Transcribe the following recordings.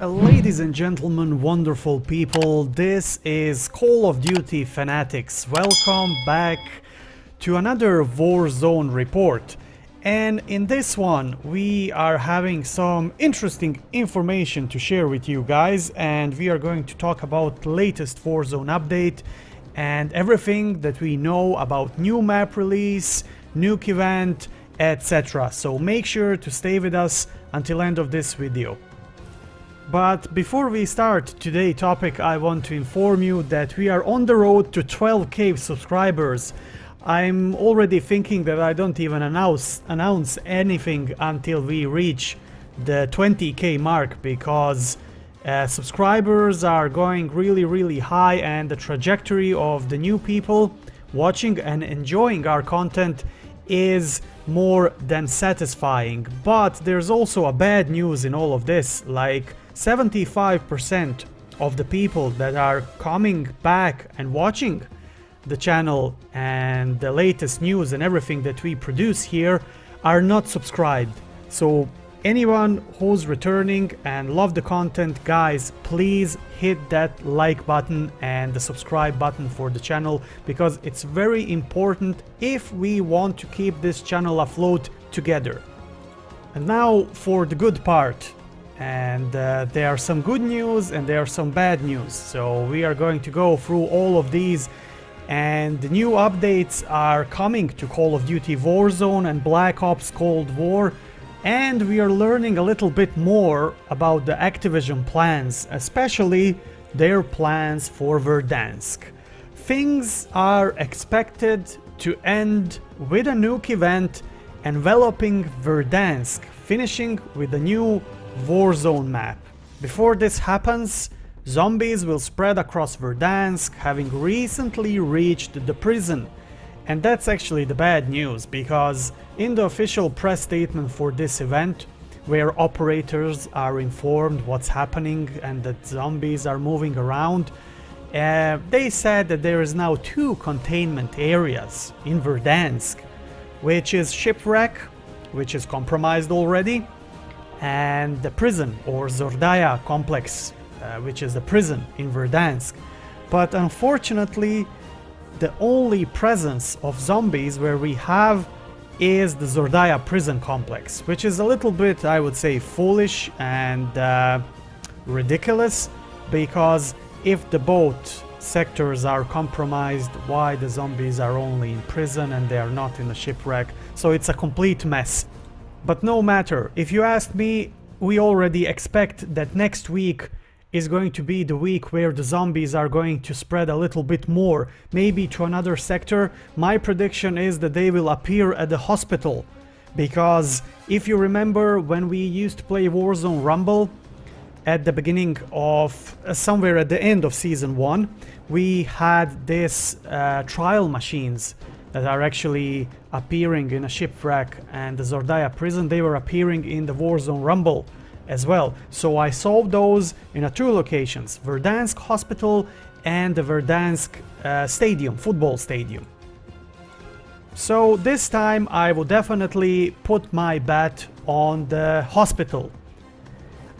Ladies and gentlemen, wonderful people, this is Call of Duty Fanatics. Welcome back to another Warzone report. And in this one, we are having some interesting information to share with you guys, and we are going to talk about the latest Warzone update and everything that we know about new map release, nuke event, etc. So make sure to stay with us until end of this video. But before we start today's topic, I want to inform you that we are on the road to 12k subscribers. I'm already thinking that I don't even announce anything until we reach the 20k mark, because subscribers are going really high, and the trajectory of the new people watching and enjoying our content is more than satisfying. But there's also a bad news in all of this, like 75% of the people that are coming back and watching the channel and the latest news and everything that we produce here are not subscribed. So anyone who's returning and love the content, guys, please hit that like button and the subscribe button for the channel, because it's very important if we want to keep this channel afloat together. And now for the good part. And there are some good news and there are some bad news, so we are going to go through all of these. And the new updates are coming to Call of Duty Warzone and Black Ops Cold War, and we are learning a little bit more about the Activision plans, especially their plans for Verdansk. Things are expected to end with a nuke event enveloping Verdansk, finishing with a new Warzone map. Before this happens, zombies will spread across Verdansk, having recently reached the prison. And that's actually the bad news, because in the official press statement for this event, where operators are informed what's happening and that zombies are moving around, they said that there is now 2 containment areas in Verdansk, which is Shipwreck, which is compromised already, and the prison, or Zordaya complex, which is the prison in Verdansk. But unfortunately, the only presence of zombies where we have is the Zordaya prison complex, which is a little bit, I would say, foolish and ridiculous, because if the both sectors are compromised, why the zombies are only in prison and they are not in the shipwreck? So it's a complete mess. But no matter, if you ask me, we already expect that next week is going to be the week where the zombies are going to spread a little bit more, maybe to another sector. My prediction is that they will appear at the hospital, because if you remember when we used to play Warzone Rumble at the beginning of, somewhere at the end of Season 1, we had this trial machines that are actually appearing in a shipwreck and the Zordaya prison. They were appearing in the Warzone Rumble as well. So I saw those in 2 locations, Verdansk Hospital and the Verdansk Stadium, football stadium. So this time I will definitely put my bet on the hospital.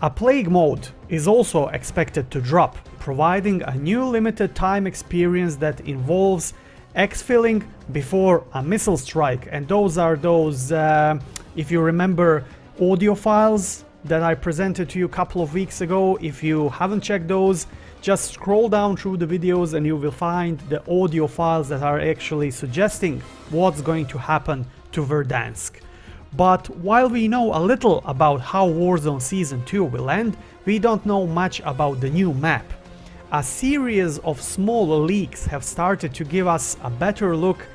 A plague mode is also expected to drop, providing a new limited time experience that involves exfilling before a missile strike. And those are those, if you remember, audio files that I presented to you a couple of weeks ago. If you haven't checked those, just scroll down through the videos and you will find the audio files that are actually suggesting what's going to happen to Verdansk. But while we know a little about how Warzone Season 2 will end, we don't know much about the new map. A series of small leaks have started to give us a better look,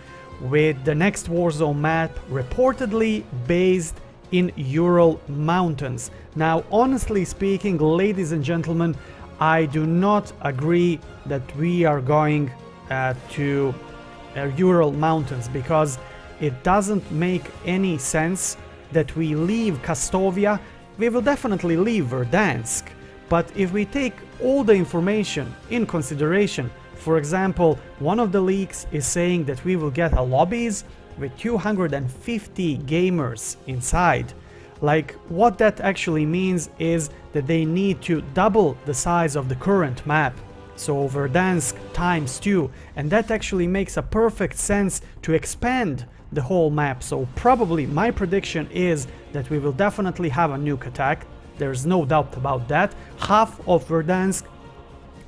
with the next Warzone map reportedly based in Ural Mountains. Now, honestly speaking, ladies and gentlemen, I do not agree that we are going to Ural Mountains, because it doesn't make any sense that we leave Kastovia. We will definitely leave Verdansk, but if we take all the information in consideration, for example, one of the leaks is saying that we will get a lobbies with 250 gamers inside. Like, what that actually means is that they need to double the size of the current map. So Verdansk times 2, and that actually makes a perfect sense to expand the whole map. So probably my prediction is that we will definitely have a nuke attack. There's no doubt about that. Half of Verdansk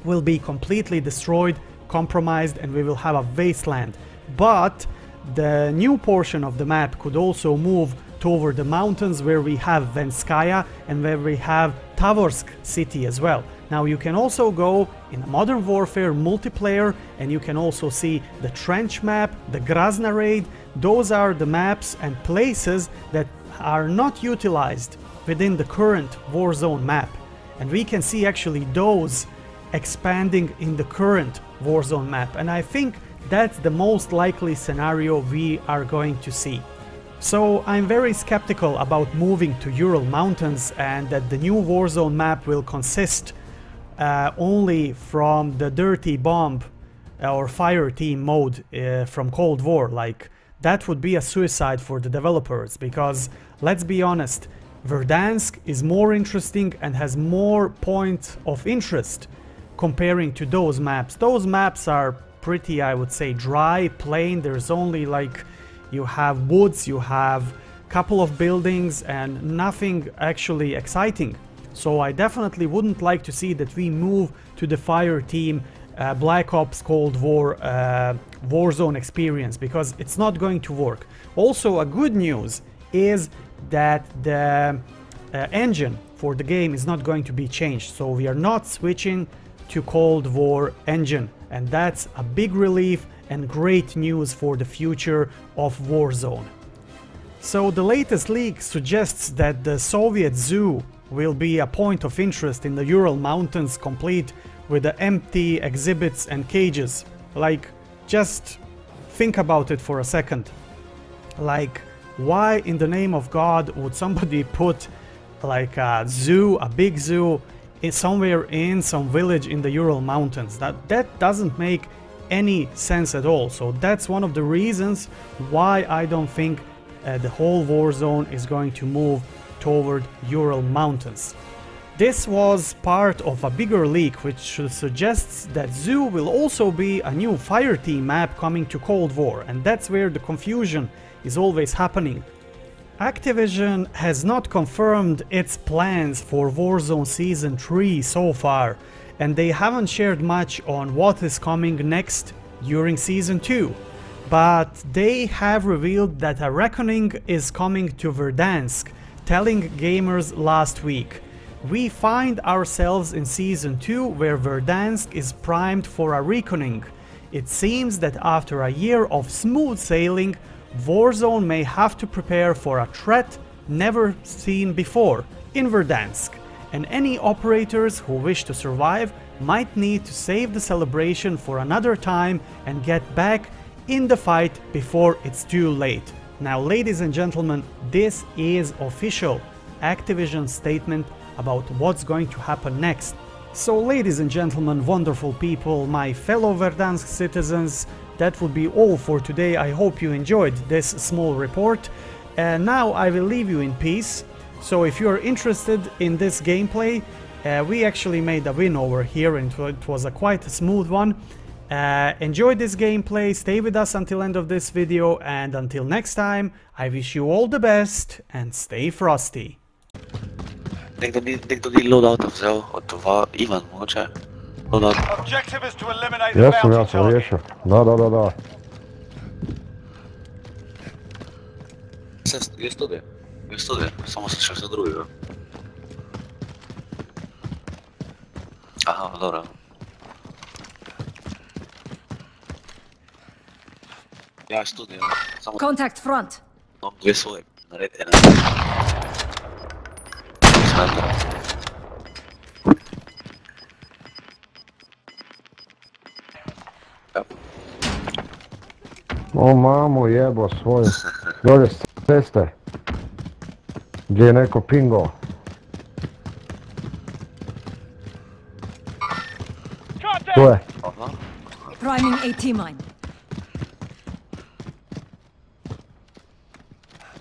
will be completely destroyed, compromised, and we will have a wasteland. But the new portion of the map could also move toward the mountains where we have Venskaya and where we have Tavorsk city as well. Now you can also go in a Modern Warfare multiplayer, and you can also see the trench map, the Grazna raid. Those are the maps and places that are not utilized within the current Warzone map. And we can see actually those expanding in the current Warzone map. And I think that's the most likely scenario we are going to see. So I'm very skeptical about moving to Ural Mountains, and that the new Warzone map will consist only from the dirty bomb or fire team mode from Cold War. Like, that would be a suicide for the developers, because let's be honest, Verdansk is more interesting and has more points of interest comparing to those maps. Those maps are pretty, I would say, dry, plain. There's only like, you have woods, you have a couple of buildings, and nothing actually exciting. So I definitely wouldn't like to see that we move to the fire team Black Ops Cold War Warzone experience, because it's not going to work. Also, a good news is that the engine for the game is not going to be changed. So we are not switching to Cold War engine, and that's a big relief and great news for the future of Warzone. So the latest leak suggests that the Soviet zoo will be a point of interest in the Ural Mountains, complete with the empty exhibits and cages. Like, just think about it for a second. Like, why in the name of God would somebody put like a zoo, a big zoo, somewhere in some village in the Ural Mountains? That doesn't make any sense at all. So that's one of the reasons why I don't think the whole Warzone is going to move toward Ural Mountains. This was part of a bigger leak which suggests that Zoo will also be a new fireteam map coming to Cold War, and that's where the confusion is always happening. Activision has not confirmed its plans for Warzone Season 3 so far, and they haven't shared much on what is coming next during Season 2. But they have revealed that a reckoning is coming to Verdansk, telling gamers last week. We find ourselves in Season 2 where Verdansk is primed for a reckoning. It seems that after a year of smooth sailing, Warzone may have to prepare for a threat never seen before in Verdansk, and any operators who wish to survive might need to save the celebration for another time and get back in the fight before it's too late. Now, ladies and gentlemen, this is official Activision statement about what's going to happen next. So, ladies and gentlemen, wonderful people, my fellow Verdansk citizens, that would be all for today. I hope you enjoyed this small report, and now I will leave you in peace. So if you're interested in this gameplay, we actually made a win over here, and it was a quite smooth one. Enjoy this gameplay, stay with us until end of this video, and until next time, I wish you all the best and stay frosty. Никто не loadout взял от това Иван, може? Loadout. Objective is to eliminate the bounty target. Да. Je studie, samo slyšel se druhý, jo? Aha, dobra. Ja studie, samo... Contact front. Mám dvě svoje, nared jeden. O mamu jebo svoju, dolje s ceste, gdje je neko pingo. Tu je. Priming AT mine.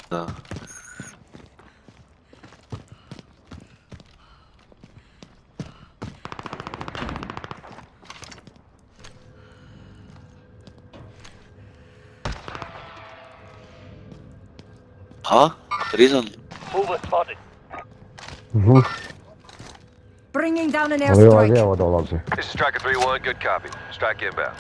Da. Aha, prison. Bringing down an Ali ovaj airstrike. lijevo dolazi. This is Striker 3-1, good copy. Strike inbound.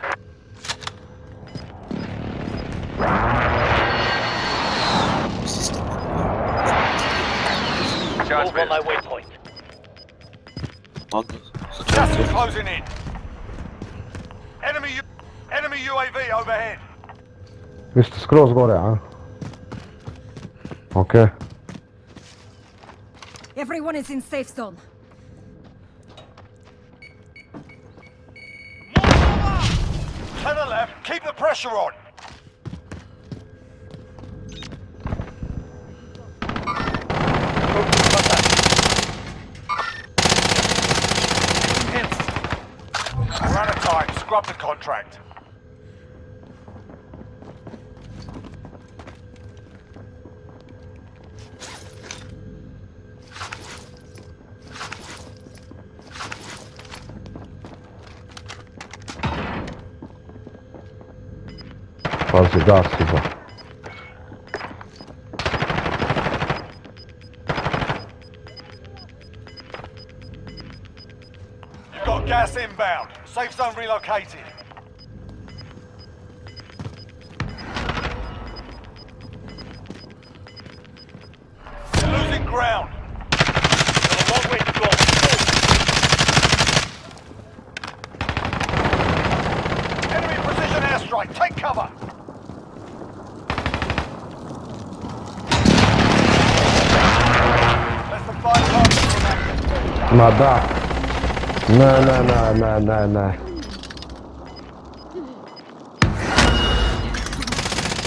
Shots missed. Mogu Gas zaczęli. is closing in. Enemy UAV overhead. Vi ste skroz gore, a? Okej. Everyone is in safe zone. To the left, keep the pressure on. We're out of time. Scrub the contract. Pazi, gasi ga. You've got gas inbound. Safe zone relocated. You're losing ground. Got a long way to go. Enemy precision airstrike. Take cover. Less than 5 targets remaining. Ma da. Ne.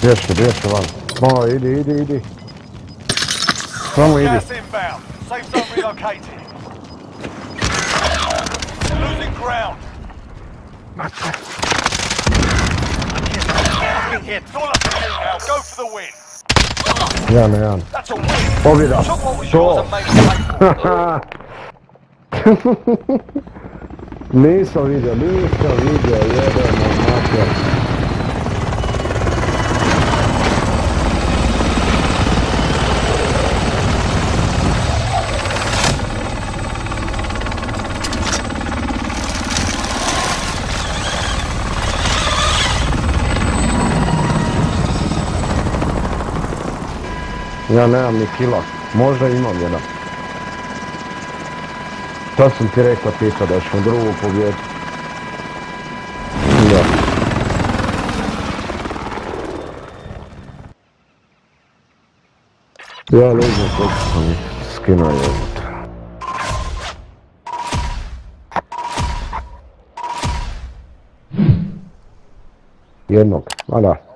Bješi van. O, idi. Samo idi. Gas inbound. Safe zone relocated. Losing ground. It's all up to you now. Go for the win. Jan. That's a win. Pobjeda. Took what was To. yours and made it pay for it. Nisam vidio, jebeno mater. Ja nemam ni kila, možda imam jedan. Sad sam ti rekao Tito da ćemo drugu pobjedu. Da. Ja ne znam koliko sam ih skinuo jebut. Jednog, a da.